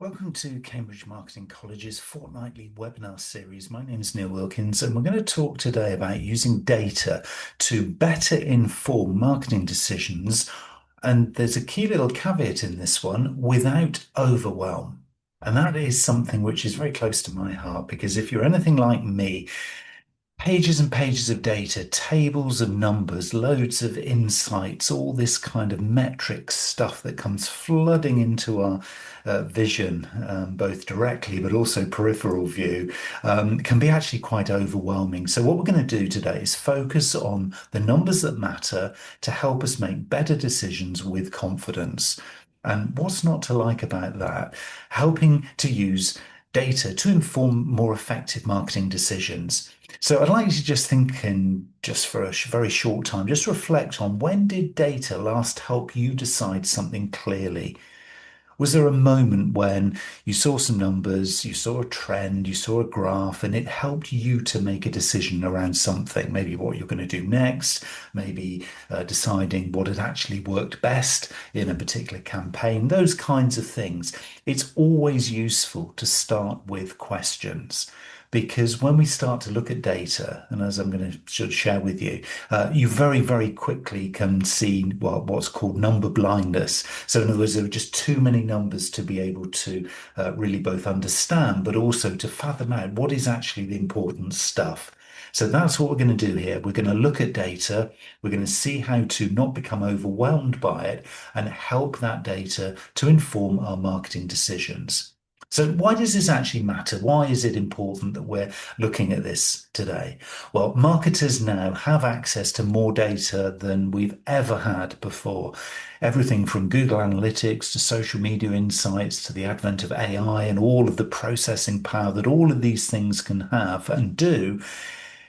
Welcome to Cambridge Marketing College's fortnightly webinar series. My name is Neil Wilkins, and we're going to talk today about using data to better inform marketing decisions. And there's a key little caveat in this one, without overwhelm. And that is something which is very close to my heart, because if you're anything like me, pages and pages of data, tables of numbers, loads of insights, all this kind of metrics stuff that comes flooding into our vision, both directly but also peripheral view, can be actually quite overwhelming. So what we're going to do today is focus on the numbers that matter to help us make better decisions with confidence. And what's not to like about that? Helping to use data to inform more effective marketing decisions. So I'd like you to just think in just for a very short time, just reflect on when did data last help you decide something clearly? Was there a moment when you saw some numbers, you saw a trend, you saw a graph, and it helped you to make a decision around something? Maybe what you're going to do next, maybe deciding what had actually worked best in a particular campaign, those kinds of things. It's always useful to start with questions. Because when we start to look at data, and as I'm going to share with you, you very, very quickly can see what's called number blindness. So in other words, there are just too many numbers to be able to really both understand, but also to fathom out what is actually the important stuff. So that's what we're going to do here. We're going to look at data. We're going to see how to not become overwhelmed by it and help that data to inform our marketing decisions. So why does this actually matter? Why is it important that we're looking at this today? Well, marketers now have access to more data than we've ever had before. Everything from Google Analytics to social media insights to the advent of AI and all of the processing power that all of these things can have and do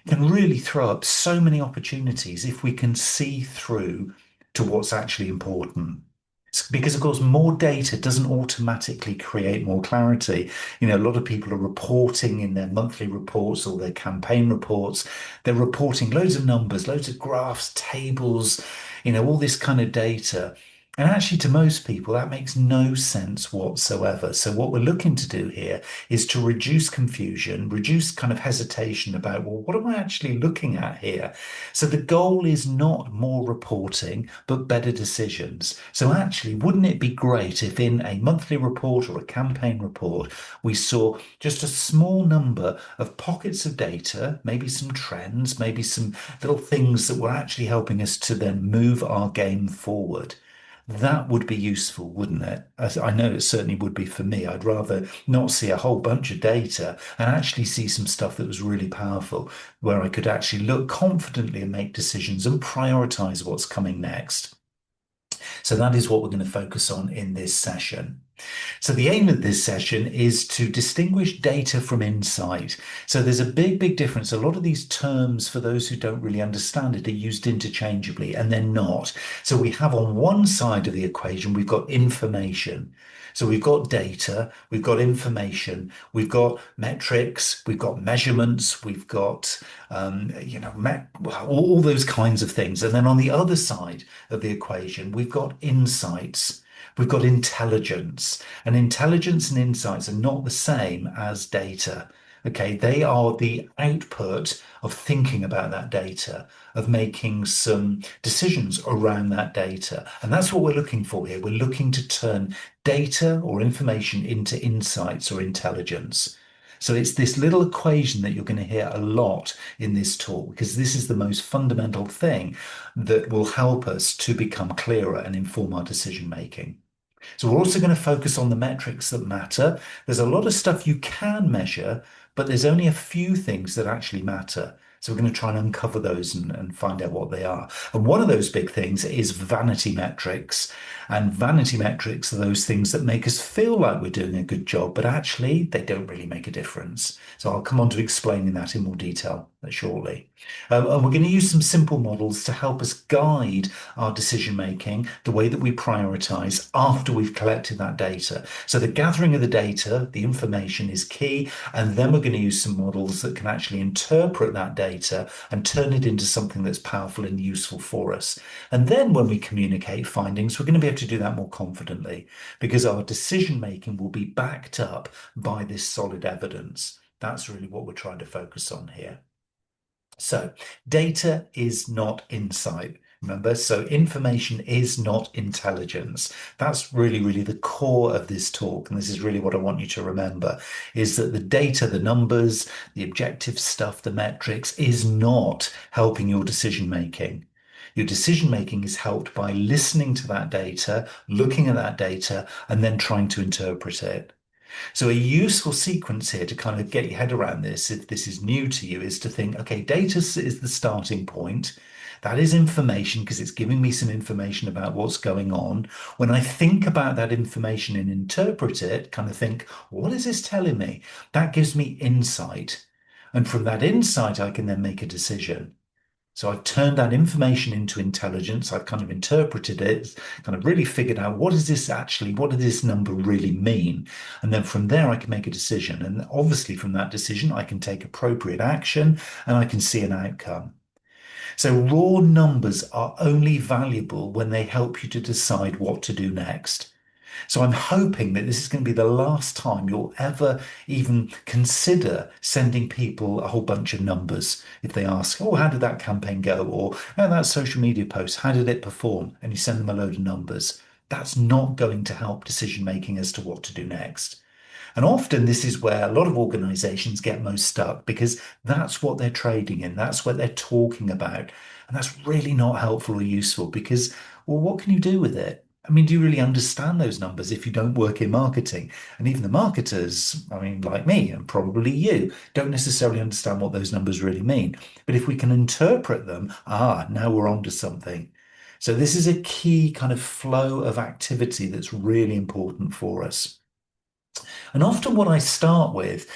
can really throw up so many opportunities if we can see through to what's actually important. Because, of course, more data doesn't automatically create more clarity. You know, a lot of people are reporting in their monthly reports or their campaign reports. They're reporting loads of numbers, loads of graphs, tables, all this kind of data. And actually, to most people, that makes no sense whatsoever. So what we're looking to do here is to reduce confusion, reduce kind of hesitation about, well, what am I actually looking at here? So the goal is not more reporting, but better decisions. So actually, wouldn't it be great if in a monthly report or a campaign report, we saw just a small number of pockets of data, maybe some trends, maybe some little things that were actually helping us to then move our game forward? That would be useful, wouldn't it? I know it certainly would be for me. I'd rather not see a whole bunch of data and actually see some stuff that was really powerful, where I could actually look confidently and make decisions and prioritize what's coming next. So that is what we're going to focus on in this session. So the aim of this session is to distinguish data from insight. So there's a big, big difference. A lot of these terms, for those who don't really understand it, are used interchangeably, and they're not. So we have on one side of the equation, we've got information. So we've got data, we've got information, we've got metrics, we've got measurements, we've got, all those kinds of things. And then on the other side of the equation, we've got insights. We've got intelligence, and intelligence and insights are not the same as data. Okay, they are the output of thinking about that data, of making some decisions around that data. And that's what we're looking for here. We're looking to turn data or information into insights or intelligence. So it's this little equation that you're going to hear a lot in this talk, because this is the most fundamental thing that will help us to become clearer and inform our decision making. So we're also going to focus on the metrics that matter. There's a lot of stuff you can measure, but there's only a few things that actually matter. So we're going to try and uncover those and find out what they are. And one of those big things is vanity metrics. And vanity metrics are those things that make us feel like we're doing a good job, but actually they don't really make a difference. So I'll come on to explaining that in more detail. shortly. And we're going to use some simple models to help us guide our decision making, the way that we prioritize after we've collected that data. So the gathering of the data, the information is key. And then we're going to use some models that can actually interpret that data and turn it into something that's powerful and useful for us. And then when we communicate findings, we're going to be able to do that more confidently because our decision making will be backed up by this solid evidence. That's really what we're trying to focus on here. So data is not insight. Remember, so information is not intelligence. That's really the core of this talk. And this is really what I want you to remember is that the data, the numbers, the objective stuff, the metrics is not helping your decision making. Your decision making is helped by listening to that data, looking at that data, and then trying to interpret it. So a useful sequence here to kind of get your head around this, if this is new to you, is to think, okay, data is the starting point. That is information because it's giving me some information about what's going on. When I think about that information and interpret it, kind of think, what is this telling me? That gives me insight. And from that insight, I can then make a decision. So I've turned that information into intelligence. I've kind of interpreted it, kind of really figured out what is this actually, what does this number really mean? And then from there, I can make a decision. And obviously from that decision, I can take appropriate action and I can see an outcome. So raw numbers are only valuable when they help you to decide what to do next. So I'm hoping that this is going to be the last time you'll ever even consider sending people a whole bunch of numbers. If they ask, oh, how did that campaign go? Or oh, that social media post, how did it perform? And you send them a load of numbers. That's not going to help decision making as to what to do next. And often this is where a lot of organizations get most stuck because that's what they're trading in. That's what they're talking about. And that's really not helpful or useful because, well, what can you do with it? I mean, do you really understand those numbers if you don't work in marketing? And even the marketers, I mean, like me and probably you, don't necessarily understand what those numbers really mean. But if we can interpret them, now we're on to something. So this is a key kind of flow of activity that's really important for us. And often what I start with,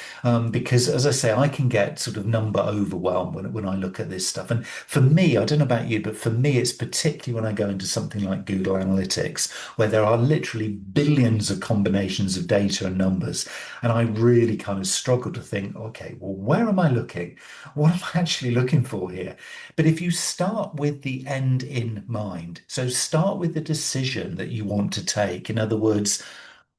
because as I say, I can get sort of number overwhelmed when I look at this stuff. And for me, I don't know about you, but for me, it's particularly when I go into something like Google Analytics, where there are literally billions of combinations of data and numbers. And I really kind of struggle to think, okay, well, where am I looking? What am I actually looking for here? But if you start with the end in mind, so start with the decision that you want to take. In other words,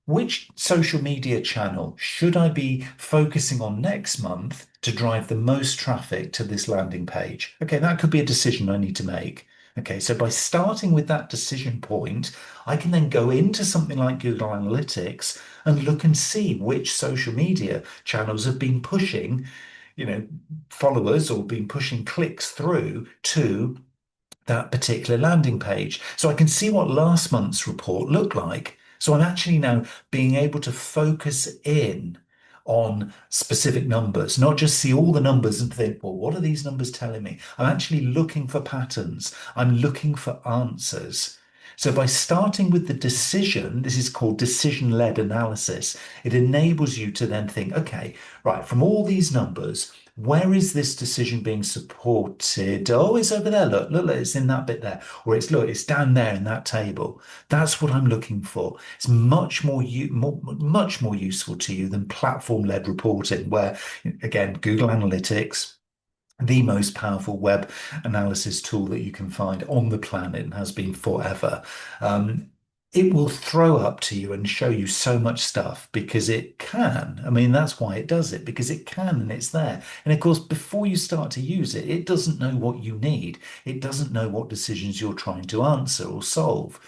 which social media channel should I be focusing on next month to drive the most traffic to this landing page? Okay, that could be a decision I need to make. Okay, so by starting with that decision point, I can then go into something like Google Analytics and look and see which social media channels have been pushing, followers or been pushing clicks through to that particular landing page. So I can see what last month's report looked like. So I'm actually now being able to focus in on specific numbers, not just see all the numbers and think, well, what are these numbers telling me? I'm actually looking for patterns. I'm looking for answers. So by starting with the decision, this is called decision-led analysis. It enables you to then think, okay, right, from all these numbers, where is this decision being supported? Oh, it's over there. Look, it's in that bit there. Or it's down there in that table. That's what I'm looking for. It's much more useful to you than platform-led reporting, where, again, Google Analytics, the most powerful web analysis tool that you can find on the planet and has been forever. It will throw up to you and show you so much stuff because it can. I mean, that's why it does it, because it can and it's there. And of course, before you start to use it, it doesn't know what you need. It doesn't know what decisions you're trying to answer or solve.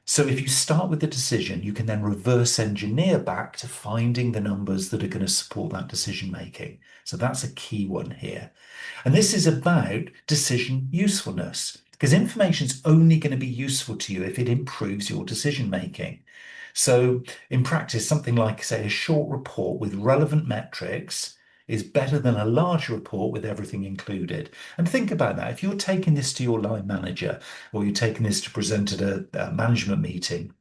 So if you start with the decision, you can then reverse engineer back to finding the numbers that are going to support that decision making. So that's a key one here. And this is about decision usefulness, because information is only going to be useful to you if it improves your decision making. So in practice, something like, say, a short report with relevant metrics is better than a large report with everything included. And think about that. If you're taking this to your line manager or you're taking this to present at a management meeting,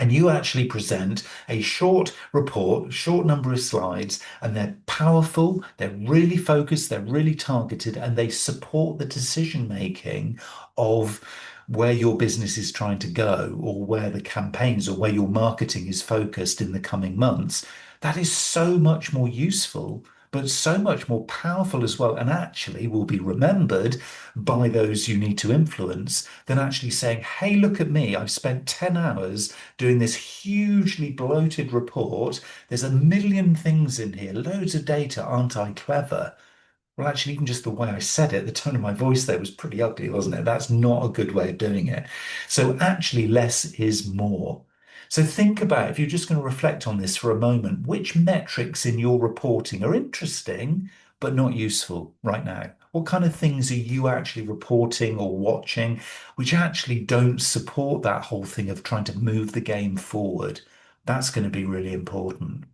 And you actually present a short report, short number of slides, and they're powerful, they're really focused, they're really targeted, and they support the decision making of where your business is trying to go, or where the campaigns or where your marketing is focused in the coming months. That is so much more useful, but so much more powerful as well, and actually will be remembered by those you need to influence than actually saying, hey, look at me, I've spent 10 hours doing this hugely bloated report. There's a million things in here, loads of data. Aren't I clever? Well, actually, even just the way I said it, the tone of my voice there was pretty ugly, wasn't it? That's not a good way of doing it. So actually, less is more. So think about, if you're just going to reflect on this for a moment, which metrics in your reporting are interesting but not useful right now? What kind of things are you actually reporting or watching which actually don't support that whole thing of trying to move the game forward? That's going to be really important.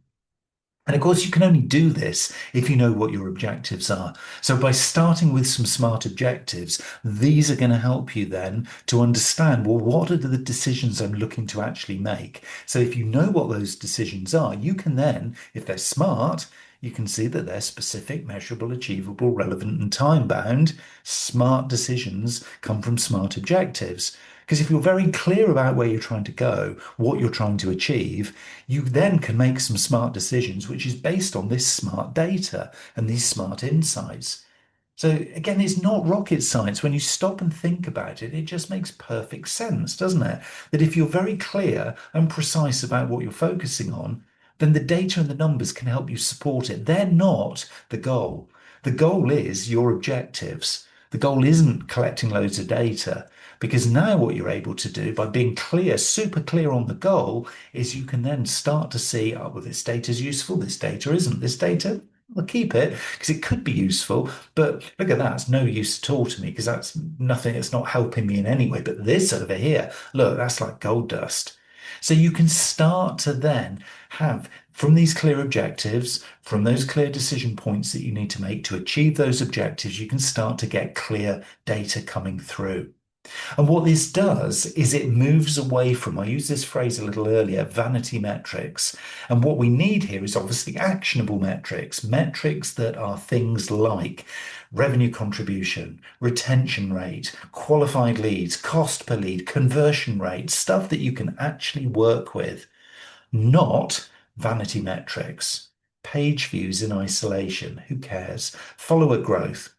And of course, you can only do this if you know what your objectives are. So by starting with some smart objectives, these are going to help you then to understand, well, what are the decisions I'm looking to actually make? So if you know what those decisions are, you can then, if they're smart, you can see that they're specific, measurable, achievable, relevant, and time-bound. Smart decisions come from smart objectives. Because if you're very clear about where you're trying to go, what you're trying to achieve, you then can make some smart decisions, which is based on this smart data and these smart insights. So again, it's not rocket science. When you stop and think about it, it just makes perfect sense, doesn't it? That if you're very clear and precise about what you're focusing on, then the data and the numbers can help you support it. They're not the goal. The goal is your objectives. The goal isn't collecting loads of data. Because now what you're able to do by being clear, super clear on the goal, is you can then start to see, oh, well, this data is useful, this data isn't. This data, we'll keep it because it could be useful. But look at that, it's no use at all to me because that's nothing, it's not helping me in any way. But this over here, look, that's like gold dust. So you can start to then have, from these clear objectives, from those clear decision points that you need to make to achieve those objectives, you can start to get clear data coming through. And what this does is it moves away from, I used this phrase a little earlier, vanity metrics. And what we need here is obviously actionable metrics, metrics that are things like revenue contribution, retention rate, qualified leads, cost per lead, conversion rate, stuff that you can actually work with, not vanity metrics. Page views in isolation, who cares? Follower growth,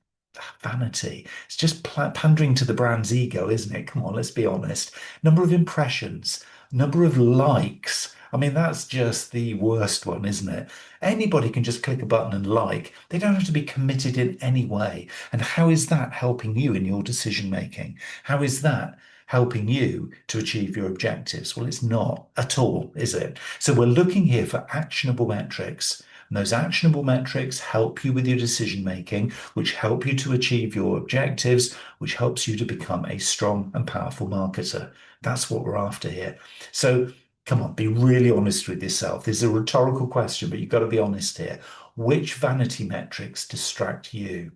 vanity. It's just pandering to the brand's ego, isn't it? Come on, let's be honest. Number of impressions, number of likes. I mean, that's just the worst one, isn't it? Anybody can just click a button and like. They don't have to be committed in any way. And how is that helping you in your decision making? How is that helping you to achieve your objectives? Well, it's not at all, is it? So we're looking here for actionable metrics. And those actionable metrics help you with your decision making, which help you to achieve your objectives, which helps you to become a strong and powerful marketer. That's what we're after here. So come on, be really honest with yourself. This is a rhetorical question, but you've got to be honest here. Which vanity metrics distract you?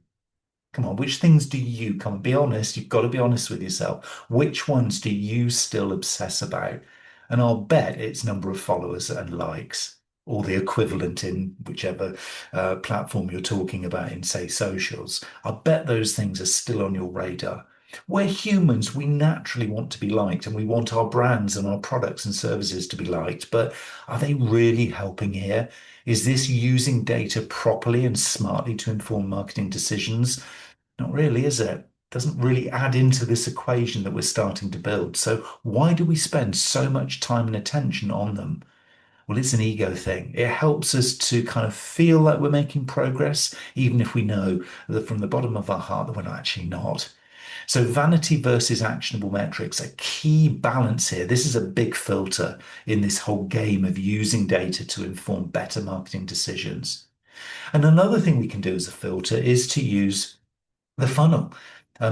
Come on, which things do you, come on, be honest, you've got to be honest with yourself. Which ones do you still obsess about? And I'll bet it's number of followers and likes, or the equivalent in whichever platform you're talking about in, say, socials. I bet those things are still on your radar. We're humans, we naturally want to be liked and we want our brands and our products and services to be liked, but are they really helping here? Is this using data properly and smartly to inform marketing decisions? Not really, is it? Doesn't really add into this equation that we're starting to build. So why do we spend so much time and attention on them? Well, it's an ego thing. It helps us to kind of feel like we're making progress, even if we know that from the bottom of our heart that we're not actually not. So vanity versus actionable metrics, a key balance here. This is a big filter in this whole game of using data to inform better marketing decisions. And another thing we can do as a filter is to use the funnel.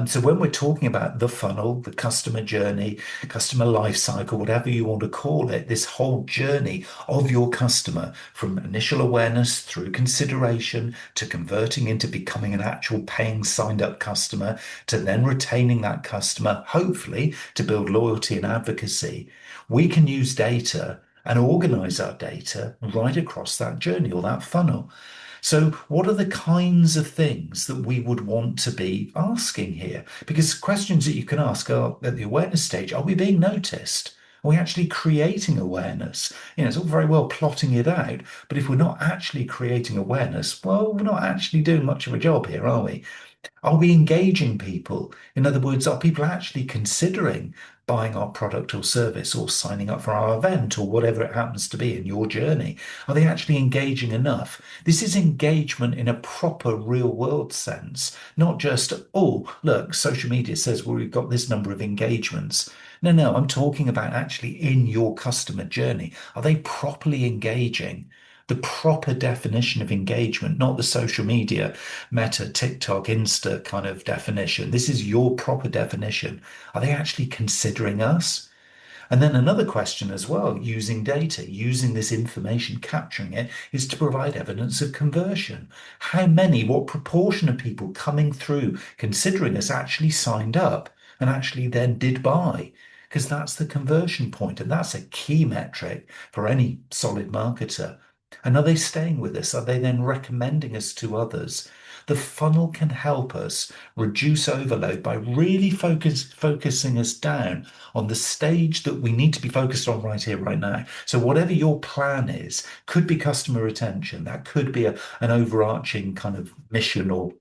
So when we're talking about the funnel, the customer journey, customer life cycle, whatever you want to call it, this whole journey of your customer from initial awareness through consideration to converting into becoming an actual paying signed up customer to then retaining that customer, hopefully to build loyalty and advocacy, we can use data and organize our data right across that journey or that funnel. So, what are the kinds of things that we would want to be asking here? Because questions that you can ask are at the awareness stage, are we being noticed? Are we actually creating awareness? It's all very well plotting it out, but if we're not actually creating awareness, well, we're not actually doing much of a job here, are we? Are we engaging people? In other words, are people actually considering buying our product or service or signing up for our event or whatever it happens to be in your journey? Are they actually engaging enough? This is engagement in a proper real world sense, not just, oh, look, social media says, well, we've got this number of engagements. No, no, I'm talking about actually in your customer journey. Are they properly engaging? The proper definition of engagement, not the social media, Meta, TikTok, Insta kind of definition. This is your proper definition. Are they actually considering us? And then another question as well, using data, using this information, capturing it, is to provide evidence of conversion. How many, what proportion of people coming through, considering us, actually signed up and actually then did buy? Because that's the conversion point, and that's a key metric for any solid marketer. And are they staying with us? Are they then recommending us to others? The funnel can help us reduce overload by really focusing us down on the stage that we need to be focused on right here, right now. So whatever your plan is, could be customer retention, that could be an overarching kind of mission or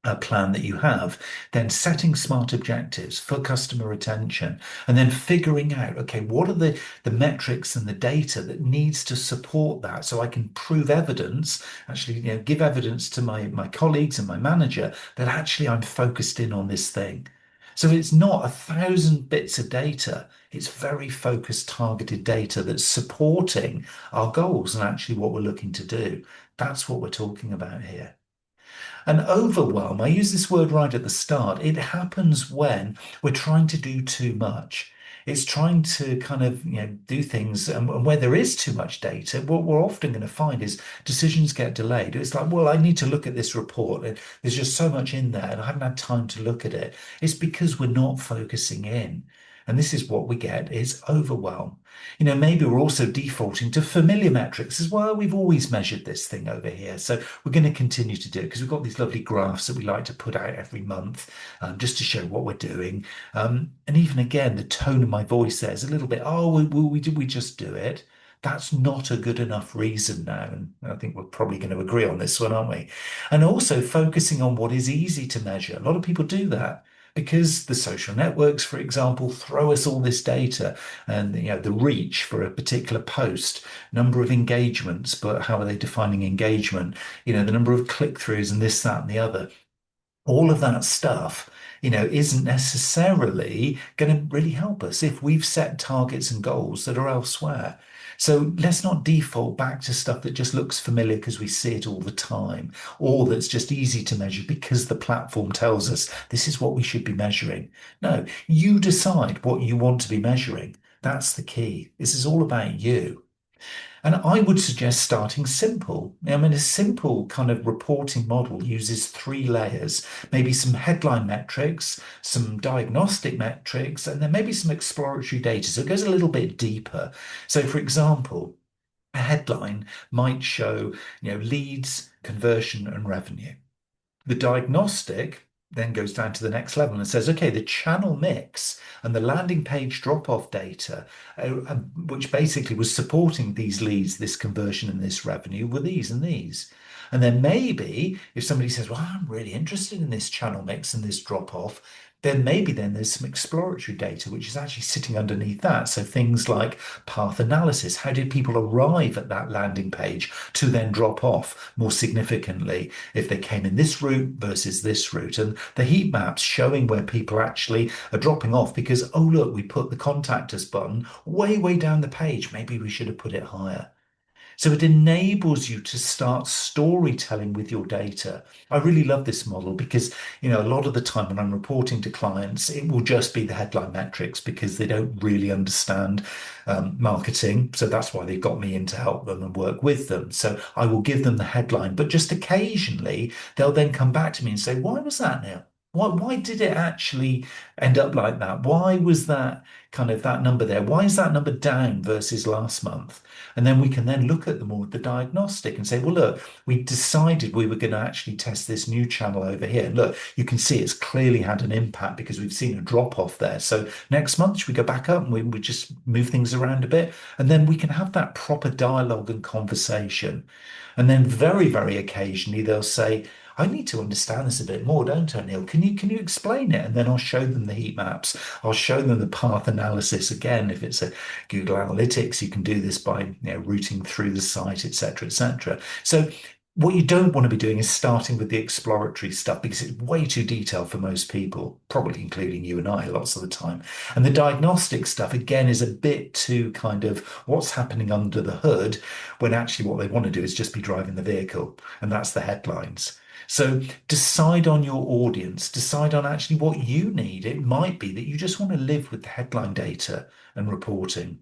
a plan that you have, then setting smart objectives for customer retention, and then figuring out, okay, what are the metrics and the data that needs to support that so I can prove evidence, actually, give evidence to my colleagues and my manager that actually I'm focused in on this thing. So it's not 1,000 bits of data. It's very focused, targeted data that's supporting our goals and actually what we're looking to do. That's what we're talking about here. And overwhelm, I use this word right at the start. It happens when we're trying to do too much. It's trying to kind of, do things, and where there is too much data, what we're often going to find is decisions get delayed. It's like, well, I need to look at this report, and there's just so much in there, and I haven't had time to look at it. It's because we're not focusing in. And this is what we get is overwhelm. Maybe we're also defaulting to familiar metrics as well. We've always measured this thing over here. So we're going to continue to do it because we've got these lovely graphs that we like to put out every month just to show what we're doing. And even again, the tone of my voice there is a little bit, oh, did we just do it? That's not a good enough reason now. And I think we're probably going to agree on this one, aren't we? And also focusing on what is easy to measure. A lot of people do that because the social networks, for example, throw us all this data and the reach for a particular post, number of engagements, but how are they defining engagement? The number of click-throughs and this, that, and the other. All of that stuff, isn't necessarily going to really help us if we've set targets and goals that are elsewhere. So let's not default back to stuff that just looks familiar because we see it all the time, or that's just easy to measure because the platform tells us this is what we should be measuring. No, you decide what you want to be measuring. That's the key. This is all about you. And I would suggest starting simple. I mean, a simple kind of reporting model uses three layers, maybe some headline metrics, some diagnostic metrics, and then maybe some exploratory data. So it goes a little bit deeper. So, for example, a headline might show, leads, conversion, and revenue. The diagnostic then goes down to the next level and says, okay, the channel mix and the landing page drop-off data, which basically was supporting these leads, this conversion and this revenue, were these and these. And then maybe if somebody says, well, I'm really interested in this channel mix and this drop-off, then maybe then there's some exploratory data which is actually sitting underneath that. So things like path analysis. How did people arrive at that landing page to then drop off more significantly if they came in this route versus this route? And the heat maps showing where people actually are dropping off because, oh, look, we put the contact us button way, way down the page. Maybe we should have put it higher. So it enables you to start storytelling with your data. I really love this model because, a lot of the time when I'm reporting to clients, it will just be the headline metrics because they don't really understand marketing. So that's why they've got me in to help them and work with them. So I will give them the headline, but just occasionally they'll then come back to me and say, why was that now? Why did it actually end up like that? Why was that kind of that number there? Why is that number down versus last month? And then we can then look at them all with the diagnostic and say, well, look, we decided we were going to actually test this new channel over here. And look, you can see it's clearly had an impact because we've seen a drop off there. So next month, should we go back up and we just move things around a bit? And then we can have that proper dialogue and conversation. And then very, very occasionally they'll say, I need to understand this a bit more, don't I, Neil? Can you explain it? And then I'll show them the heat maps. I'll show them the path analysis again. If it's a Google Analytics, you can do this by routing through the site, etc., etc. So what you don't want to be doing is starting with the exploratory stuff because it's way too detailed for most people, probably including you and I lots of the time. And the diagnostic stuff, again, is a bit too kind of what's happening under the hood when actually what they want to do is just be driving the vehicle. And that's the headlines. So decide on your audience, decide on actually what you need. It might be that you just want to live with the headline data and reporting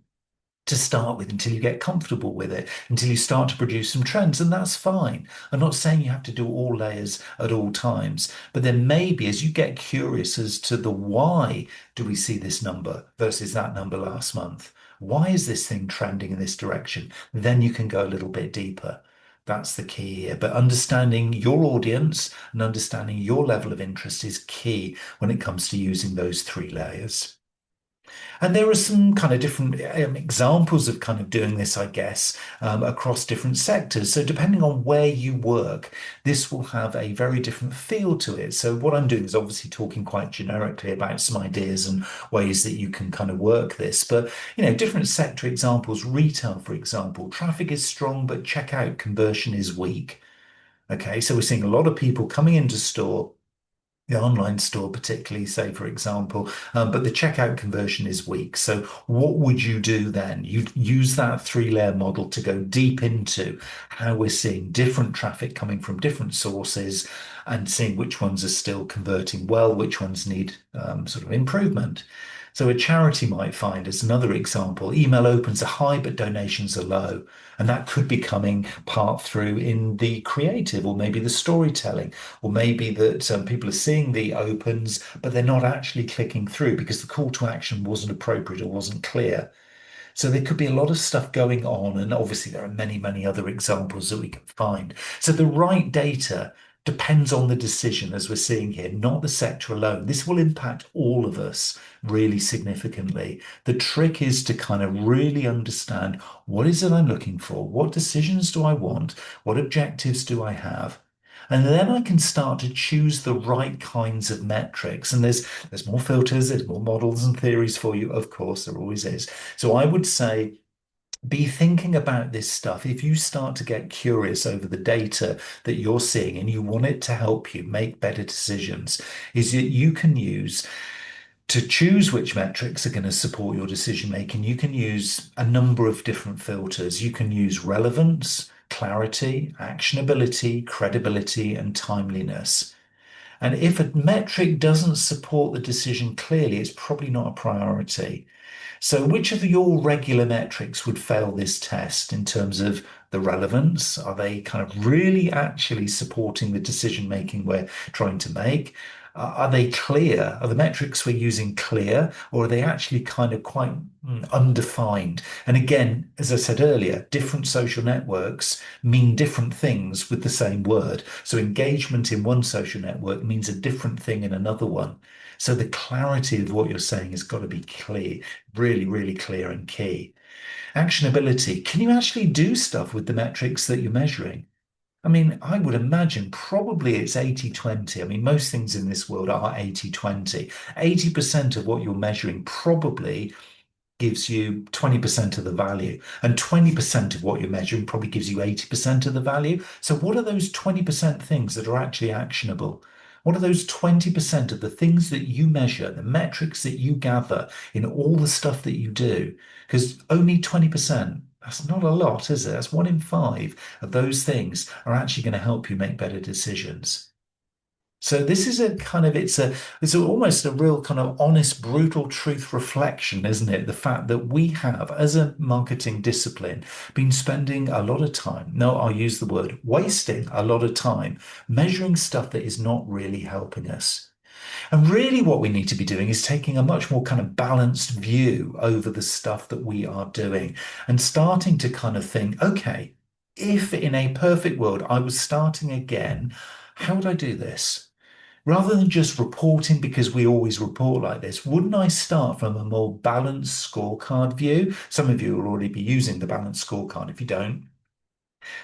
to start with until you get comfortable with it, until you start to produce some trends, and that's fine. I'm not saying you have to do all layers at all times, but then maybe as you get curious as to the why do we see this number versus that number last month? Why is this thing trending in this direction? Then you can go a little bit deeper. That's the key here. But understanding your audience and understanding your level of interest is key when it comes to using those three layers. And there are some kind of different examples of kind of doing this, I guess, across different sectors. So depending on where you work, this will have a very different feel to it. So what I'm doing is obviously talking quite generically about some ideas and ways that you can kind of work this. But, different sector examples, retail, for example, traffic is strong, but checkout conversion is weak. Okay, so we're seeing a lot of people coming into store, the online store particularly, say for example, but the checkout conversion is weak. So what would you do then? You'd use that three-layer model to go deep into how we're seeing different traffic coming from different sources and seeing which ones are still converting well, which ones need sort of improvement. So a charity might find, as another example, email opens are high, but donations are low. And that could be coming part through in the creative or maybe the storytelling, or maybe that people are seeing the opens, but they're not actually clicking through because the call to action wasn't appropriate or wasn't clear. So there could be a lot of stuff going on. And obviously, there are many, many other examples that we can find. So the right data depends on the decision, as we're seeing here, not the sector alone. This will impact all of us really significantly. The trick is to kind of really understand what is it I'm looking for? What decisions do I want? What objectives do I have? And then I can start to choose the right kinds of metrics. And there's more filters, there's more models and theories for you. Of course, there always is. So I would say be thinking about this stuff. If you start to get curious over the data that you're seeing and you want it to help you make better decisions, is that you can use to choose which metrics are going to support your decision making. You can use a number of different filters. You can use relevance, clarity, actionability, credibility, and timeliness. And if a metric doesn't support the decision clearly, it's probably not a priority. So which of your regular metrics would fail this test in terms of the relevance? Are they kind of really actually supporting the decision making we're trying to make? Are they clear? Are the metrics we're using clear, or are they actually kind of quite undefined? And again, as I said earlier, different social networks mean different things with the same word. So engagement in one social network means a different thing in another one. So the clarity of what you're saying has got to be clear, really, really clear and key. Actionability. Can you actually do stuff with the metrics that you're measuring? I mean, I would imagine probably it's 80-20. I mean, most things in this world are 80-20. 80% of what you're measuring probably gives you 20% of the value, and 20% of what you're measuring probably gives you 80% of the value. So what are those 20% things that are actually actionable? What are those 20% of the things that you measure, the metrics that you gather in all the stuff that you do? Because only 20%. That's not a lot, is it? That's one in five of those things are actually going to help you make better decisions. So this is a kind of almost a real kind of honest, brutal truth reflection, isn't it? The fact that we have, as a marketing discipline, been spending a lot of time, no, I'll use the word wasting a lot of time measuring stuff that is not really helping us. And really, what we need to be doing is taking a much more kind of balanced view over the stuff that we are doing and starting to kind of think, okay, if in a perfect world I was starting again, how would I do this? Rather than just reporting because we always report like this, wouldn't I start from a more balanced scorecard view? Some of you will already be using the balanced scorecard. If you don't,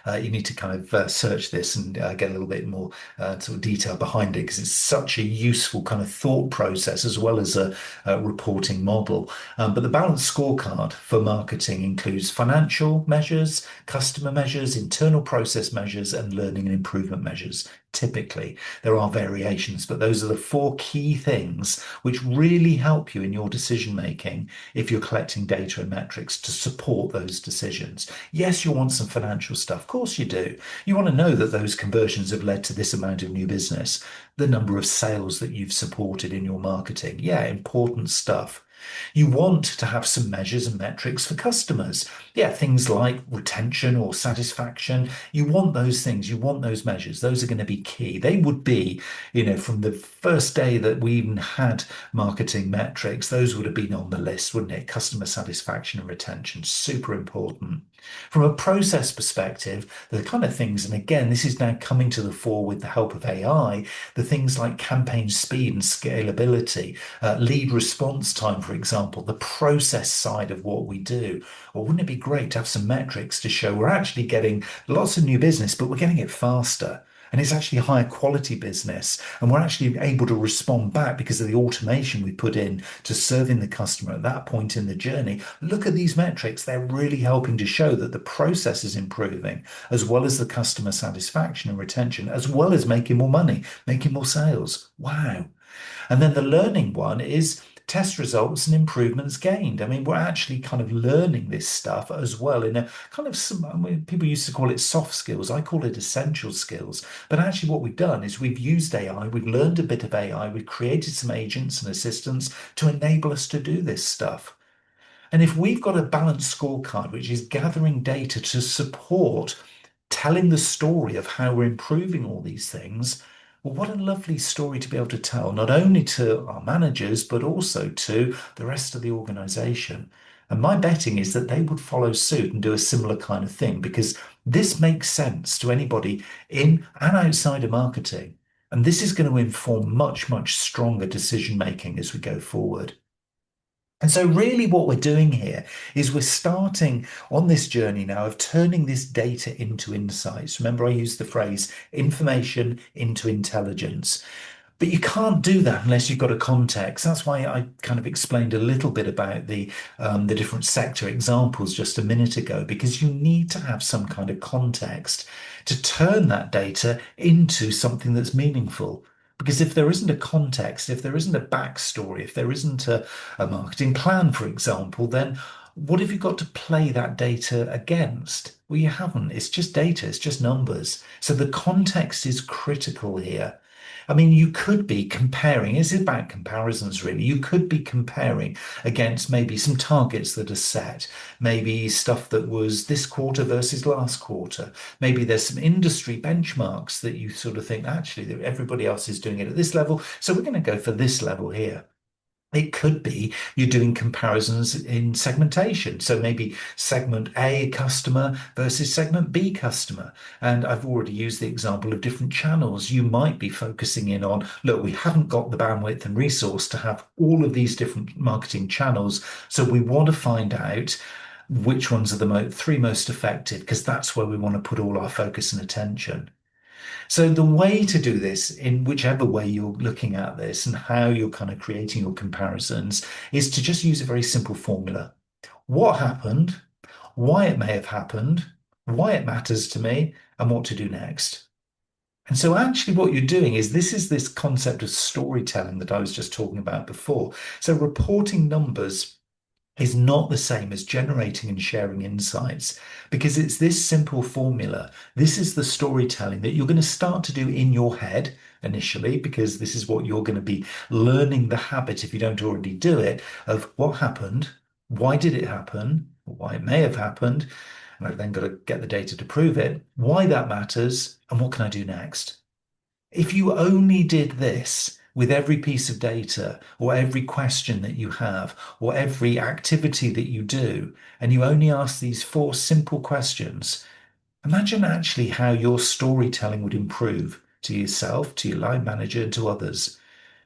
you need to kind of search this and get a little bit more sort of detail behind it because it's such a useful kind of thought process as well as a reporting model. But the balanced scorecard for marketing includes financial measures, customer measures, internal process measures, and learning and improvement measures. Typically, there are variations, but those are the four key things which really help you in your decision making if you're collecting data and metrics to support those decisions. Yes, you want some financial stuff. Of course you do. You want to know that those conversions have led to this amount of new business, the number of sales that you've supported in your marketing. Yeah, important stuff. You want to have some measures and metrics for customers. Yeah, things like retention or satisfaction. You want those things. You want those measures. Those are going to be key. They would be, from the first day that we even had marketing metrics, those would have been on the list, wouldn't it? Customer satisfaction and retention, super important. From a process perspective, the kind of things, and again, this is now coming to the fore with the help of AI, the things like campaign speed and scalability, lead response time, for example, the process side of what we do. Or wouldn't it be great to have some metrics to show we're actually getting lots of new business, but we're getting it faster? And it's actually higher quality business. And we're actually able to respond back because of the automation we put in to serving the customer at that point in the journey. Look at these metrics. They're really helping to show that the process is improving, as well as the customer satisfaction and retention, as well as making more money, making more sales. Wow. And then the learning one is test results and improvements gained. I mean, we're actually kind of learning this stuff as well in a kind of some, I mean, people used to call it soft skills. I call it essential skills. But actually, what we've done is we've used AI, we've learned a bit of AI, we've created some agents and assistants to enable us to do this stuff. And if we've got a balanced scorecard, which is gathering data to support telling the story of how we're improving all these things, well, what a lovely story to be able to tell, not only to our managers, but also to the rest of the organization. And my betting is that they would follow suit and do a similar kind of thing because this makes sense to anybody in and outside of marketing. And this is going to inform much, much stronger decision making as we go forward. And so, really, what we're doing here is we're starting on this journey now of turning this data into insights. Remember, I used the phrase information into intelligence. But you can't do that unless you've got a context. That's why I kind of explained a little bit about the different sector examples just a minute ago, because you need to have some kind of context to turn that data into something that's meaningful. Because if there isn't a context, if there isn't a backstory, if there isn't a marketing plan, for example, then what have you got to play that data against? Well, you haven't. It's just data, it's just numbers. So the context is critical here. I mean, you could be comparing, it's about comparisons really. You could be comparing against maybe some targets that are set, maybe stuff that was this quarter versus last quarter. Maybe there's some industry benchmarks that you sort of think, actually, that everybody else is doing it at this level. So we're going to go for this level here. It could be you're doing comparisons in segmentation. So maybe segment A customer versus segment B customer. And I've already used the example of different channels. You might be focusing in on, look, we haven't got the bandwidth and resource to have all of these different marketing channels. So we want to find out which ones are the three most effective, because that's where we want to put all our focus and attention. So the way to do this, in whichever way you're looking at this and how you're kind of creating your comparisons, is to just use a very simple formula. What happened, why it may have happened, why it matters to me, and what to do next. And so actually what you're doing is this is this concept of storytelling that I was just talking about before. So reporting numbers is not the same as generating and sharing insights because it's this simple formula. This is the storytelling that you're going to start to do in your head initially, because this is what you're going to be learning the habit, if you don't already do it, of what happened, why did it happen, why it may have happened, and I've then got to get the data to prove it, why that matters, and what can I do next? If you only did this with every piece of data or every question that you have or every activity that you do, and you only ask these four simple questions, imagine actually how your storytelling would improve to yourself, to your line manager, and to others.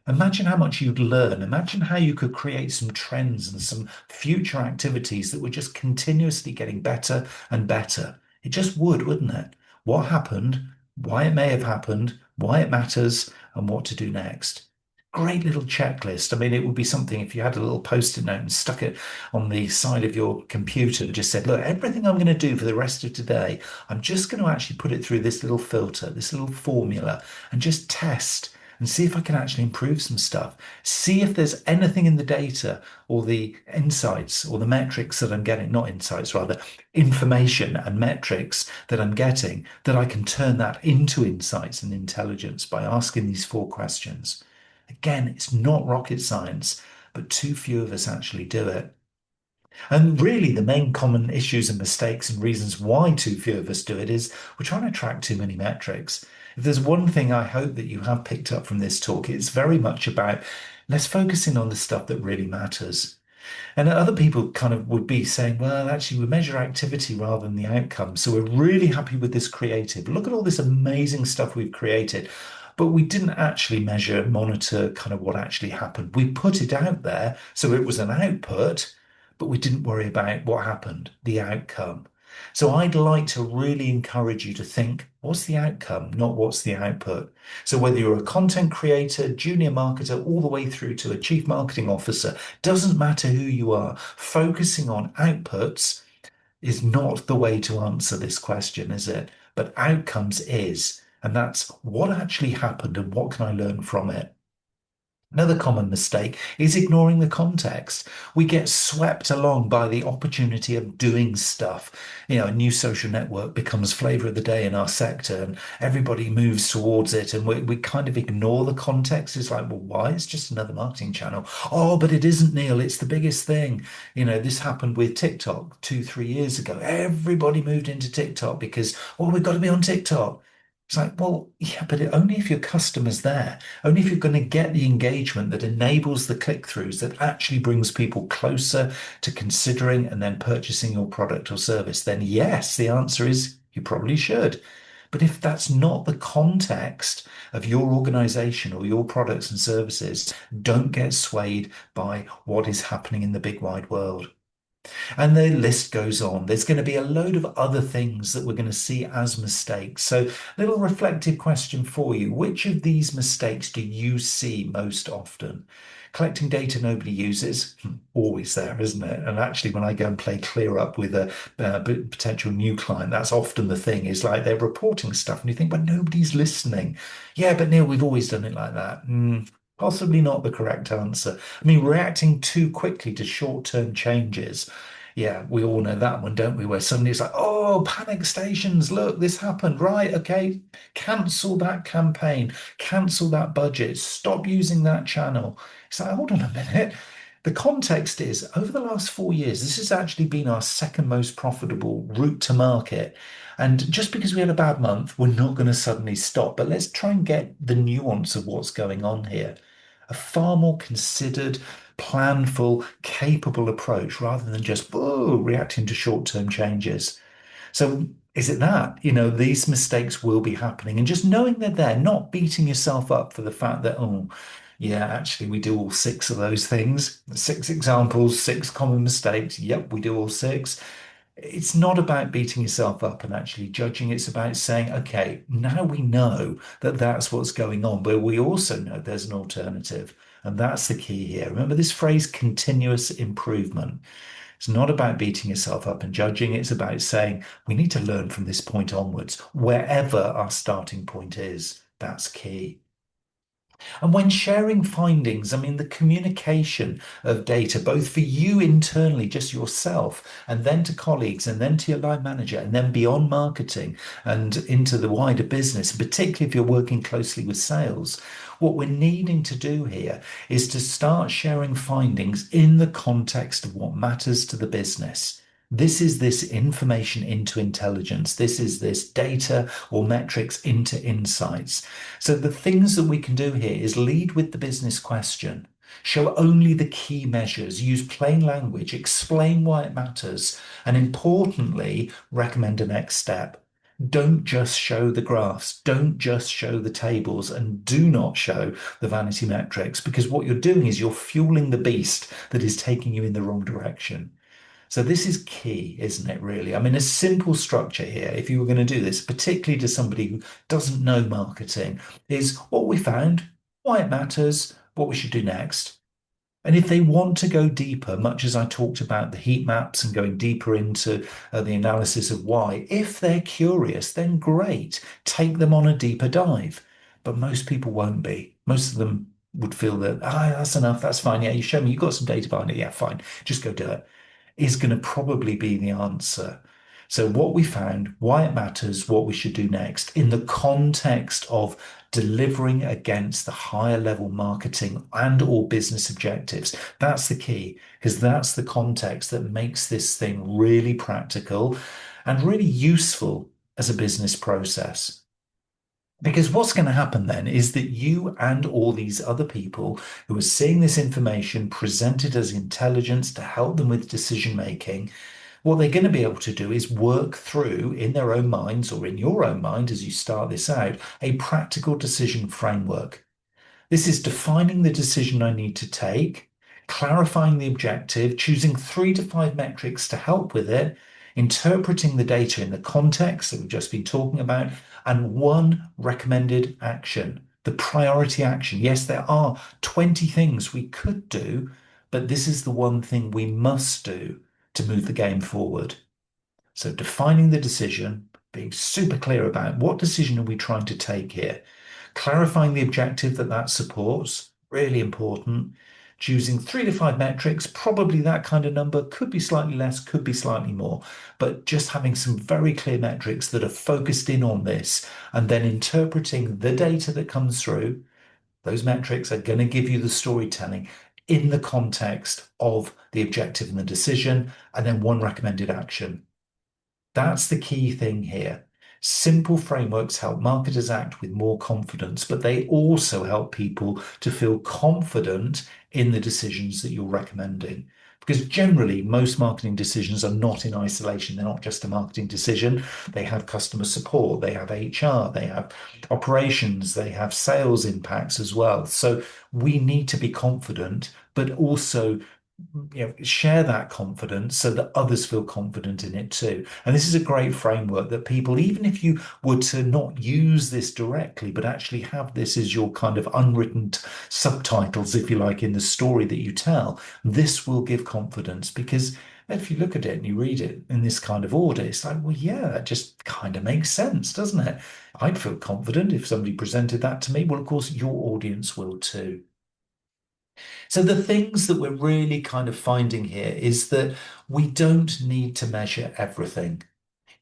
Imagine how much you'd learn. Imagine how you could create some trends and some future activities that were just continuously getting better and better. It just would, wouldn't it? What happened, why it may have happened, why it matters, and what to do next. Great little checklist. I mean, it would be something if you had a little post-it note and stuck it on the side of your computer that just said, look, everything I'm going to do for the rest of today, I'm just going to actually put it through this little filter, this little formula, and just test and see if I can actually improve some stuff. See if there's anything in the data or the insights or the metrics that I'm getting, not insights, rather, information and metrics that I'm getting, that I can turn that into insights and intelligence by asking these four questions. Again, it's not rocket science, but too few of us actually do it. And really, the main common issues and mistakes and reasons why too few of us do it is we're trying to track too many metrics. If there's one thing I hope that you have picked up from this talk, it's very much about let's focus in on the stuff that really matters. And other people kind of would be saying, well, actually, we measure activity rather than the outcome. So we're really happy with this creative. Look at all this amazing stuff we've created. But we didn't actually measure, monitor kind of what actually happened. We put it out there. So it was an output, but we didn't worry about what happened, the outcome. So I'd like to really encourage you to think, what's the outcome, not what's the output? So whether you're a content creator, junior marketer, all the way through to a chief marketing officer, doesn't matter who you are, focusing on outputs is not the way to answer this question, is it? But outcomes is, and that's what actually happened and what can I learn from it? Another common mistake is ignoring the context. We get swept along by the opportunity of doing stuff. A new social network becomes flavor of the day in our sector and everybody moves towards it. And we kind of ignore the context. It's like, well, why? It's just another marketing channel. Oh, but it isn't, Neil. It's the biggest thing. This happened with TikTok 2, 3 years ago. Everybody moved into TikTok because, well, we've got to be on TikTok. It's like, well, yeah, but only if your customer's there. Only if you're going to get the engagement that enables the click-throughs that actually brings people closer to considering and then purchasing your product or service, then yes, the answer is you probably should. But if that's not the context of your organization or your products and services, don't get swayed by what is happening in the big wide world. And the list goes on. There's going to be a load of other things that we're going to see as mistakes. So, little reflective question for you. Which of these mistakes do you see most often? Collecting data nobody uses, always there, isn't it? And actually, when I go and play clear up with a potential new client, that's often the thing is like they're reporting stuff and you think, but nobody's listening. Yeah, but Neil, we've always done it like that. Possibly not the correct answer. I mean, reacting too quickly to short-term changes. Yeah, we all know that one, don't we? Where suddenly it's like, oh, panic stations, look, this happened. Right, okay, cancel that campaign, cancel that budget, stop using that channel. It's like, hold on a minute. The context is over the last 4 years, this has actually been our second most profitable route to market. And just because we had a bad month, we're not going to suddenly stop. But let's try and get the nuance of what's going on here. A far more considered, planful, capable approach rather than just reacting to short-term changes. So is it that? These mistakes will be happening and just knowing they're there, not beating yourself up for the fact that, oh, yeah, actually, we do all six of those things. 6 examples, 6 common mistakes. Yep, we do all six. It's not about beating yourself up and actually judging. It's about saying, okay, now we know that that's what's going on, but we also know there's an alternative. And that's the key here. Remember this phrase, continuous improvement. It's not about beating yourself up and judging. It's about saying, we need to learn from this point onwards, wherever our starting point is. That's key. And when sharing findings, I mean, the communication of data, both for you internally, just yourself, and then to colleagues, and then to your line manager, and then beyond marketing and into the wider business, particularly if you're working closely with sales. What we're needing to do here is to start sharing findings in the context of what matters to the business. This is this information into intelligence. This is this data or metrics into insights. So the things that we can do here is lead with the business question, show only the key measures, use plain language, explain why it matters, and importantly, recommend a next step. Don't just show the graphs, don't just show the tables, and do not show the vanity metrics, because what you're doing is you're fueling the beast that is taking you in the wrong direction. So this is key, isn't it, really? I mean, a simple structure here, if you were going to do this, particularly to somebody who doesn't know marketing, is what we found, why it matters, what we should do next. And if they want to go deeper, much as I talked about the heat maps and going deeper into the analysis of why, if they're curious, then great, take them on a deeper dive. But most people won't be. Most of them would feel that, that's enough, that's fine. Yeah, you show me, you've got some data behind it. Yeah, fine, just go do it is going to probably be the answer. So, what we found, why it matters, what we should do next in the context of delivering against the higher level marketing and or business objectives. That's the key because that's the context that makes this thing really practical and really useful as a business process. Because what's going to happen then is that you and all these other people who are seeing this information presented as intelligence to help them with decision making, what they're going to be able to do is work through in their own minds or in your own mind as you start this out, a practical decision framework. This is defining the decision I need to take, clarifying the objective, choosing 3 to 5 metrics to help with it, interpreting the data in the context that we've just been talking about, and one recommended action, the priority action. Yes, there are 20 things we could do, but this is the one thing we must do to move the game forward. So defining the decision, being super clear about what decision are we trying to take here, clarifying the objective that that supports, really important. Choosing 3 to 5 metrics, probably that kind of number, could be slightly less, could be slightly more, but just having some very clear metrics that are focused in on this and then interpreting the data that comes through. Those metrics are going to give you the storytelling in the context of the objective and the decision, and then one recommended action. That's the key thing here. Simple frameworks help marketers act with more confidence, but they also help people to feel confident in the decisions that you're recommending. Because generally, most marketing decisions are not in isolation. They're not just a marketing decision. They have customer support, they have HR, they have operations, they have sales impacts as well. So we need to be confident, but also share that confidence so that others feel confident in it too. And this is a great framework that people, even if you were to not use this directly, but actually have this as your kind of unwritten subtitles, if you like, in the story that you tell, this will give confidence because if you look at it and you read it in this kind of order, it's like, well, yeah, that just kind of makes sense, doesn't it? I'd feel confident if somebody presented that to me. Well, of course, your audience will too. So the things that we're really kind of finding here is that we don't need to measure everything.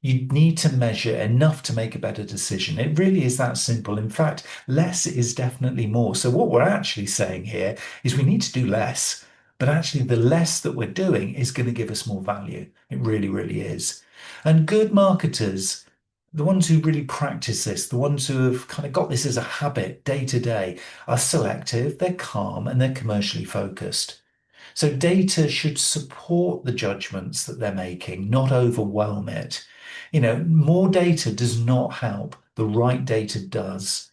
You need to measure enough to make a better decision. It really is that simple. In fact, less is definitely more. So what we're actually saying here is we need to do less, but actually the less that we're doing is going to give us more value. It really, really is. And good marketers, the ones who really practice this, the ones who have kind of got this as a habit day to day, are selective, they're calm, and they're commercially focused. So data should support the judgments that they're making, not overwhelm it. More data does not help. The right data does.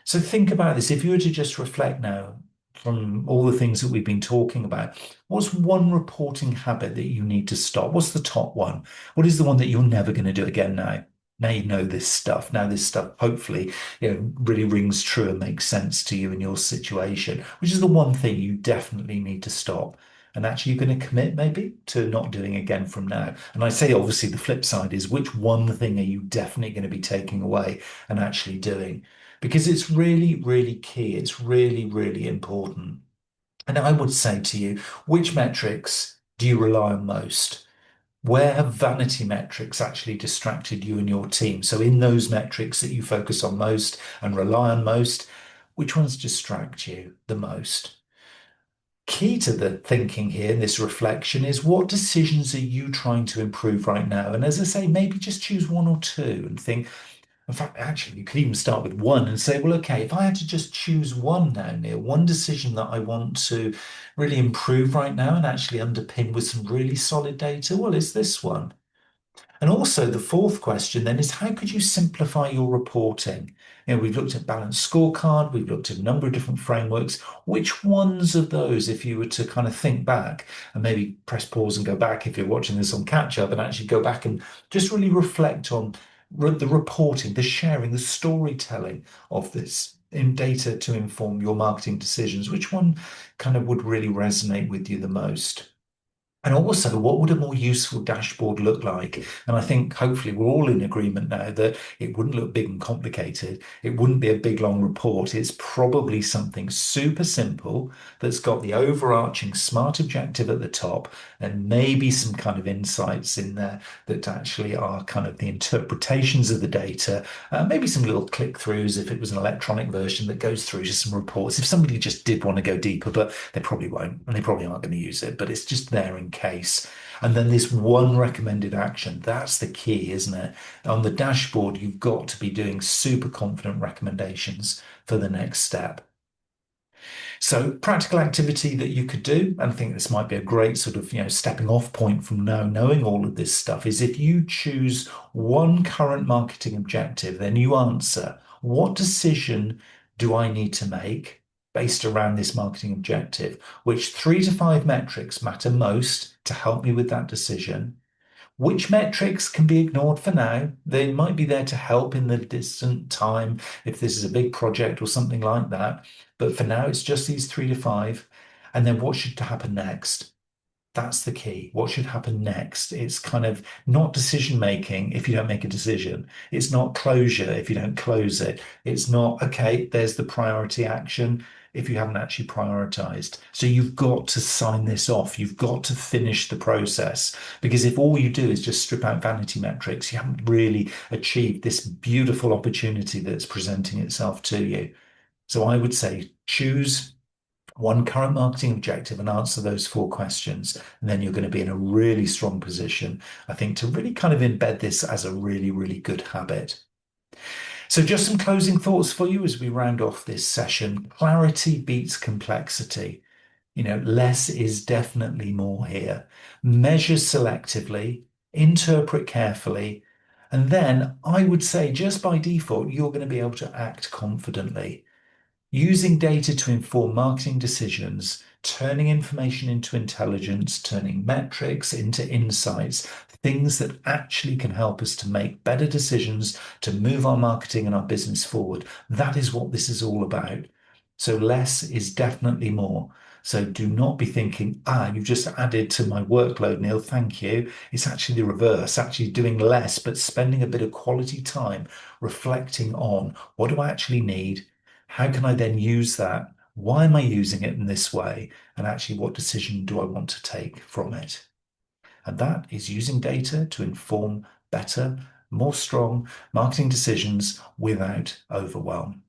So think about this. If you were to just reflect now from all the things that we've been talking about, what's one reporting habit that you need to stop? What's the top one? What is the one that you're never going to do again now? Now you know this stuff. Now this stuff hopefully, really rings true and makes sense to you in your situation, which is the one thing you definitely need to stop. And actually, you're going to commit maybe to not doing again from now. And I say, obviously, the flip side is which one thing are you definitely going to be taking away and actually doing? because it's really, really key. It's really, really important. And I would say to you, which metrics do you rely on most? Where have vanity metrics actually distracted you and your team? So, in those metrics that you focus on most and rely on most, which ones distract you the most? Key to the thinking here in this reflection is what decisions are you trying to improve right now? And as I say, maybe just choose one or two and think, in fact, actually, you could even start with one and say, well, okay, if I had to just choose one now, Neil, one decision that I want to really improve right now and actually underpin with some really solid data, well, it's this one. And also, the fourth question then is how could you simplify your reporting? We've looked at balanced scorecard, we've looked at a number of different frameworks. Which ones of those, if you were to kind of think back and maybe press pause and go back if you're watching this on catch up and actually go back and just really reflect on the reporting, the sharing, the storytelling of this in data to inform your marketing decisions, which one kind of would really resonate with you the most? And also, what would a more useful dashboard look like? And I think hopefully we're all in agreement now that it wouldn't look big and complicated. It wouldn't be a big long report. It's probably something super simple that's got the overarching smart objective at the top and maybe some kind of insights in there that actually are kind of the interpretations of the data. Maybe some little click throughs if it was an electronic version that goes through to some reports. If somebody just did want to go deeper, but they probably won't, and they probably aren't going to use it, but it's just there in case. And then this one recommended action, that's the key, isn't it? On the dashboard, you've got to be doing super confident recommendations for the next step. So practical activity that you could do, and I think this might be a great sort of, stepping off point from now knowing all of this stuff, is if you choose one current marketing objective, then you answer, what decision do I need to make based around this marketing objective? Which 3 to 5 metrics matter most to help me with that decision? Which metrics can be ignored for now? They might be there to help in the distant time if this is a big project or something like that. But for now, it's just these 3 to 5. And then what should happen next? That's the key. What should happen next? It's kind of not decision making if you don't make a decision. It's not closure if you don't close it. It's not, okay, there's the priority action if you haven't actually prioritized. So you've got to sign this off. You've got to finish the process because if all you do is just strip out vanity metrics, you haven't really achieved this beautiful opportunity that's presenting itself to you. So I would say choose one current marketing objective and answer those 4 questions. And then you're going to be in a really strong position, I think, to really kind of embed this as a really, really good habit. So, just some closing thoughts for you as we round off this session. Clarity beats complexity. Less is definitely more here. Measure selectively, interpret carefully, and then I would say just by default, you're going to be able to act confidently. Using data to inform marketing decisions, turning information into intelligence, turning metrics into insights, things that actually can help us to make better decisions to move our marketing and our business forward. That is what this is all about. So less is definitely more. So do not be thinking, you've just added to my workload, Neil. Thank you. It's actually the reverse, actually doing less, but spending a bit of quality time reflecting on what do I actually need? How can I then use that? Why am I using it in this way? And actually, what decision do I want to take from it? And that is using data to inform better, more strong marketing decisions without overwhelm.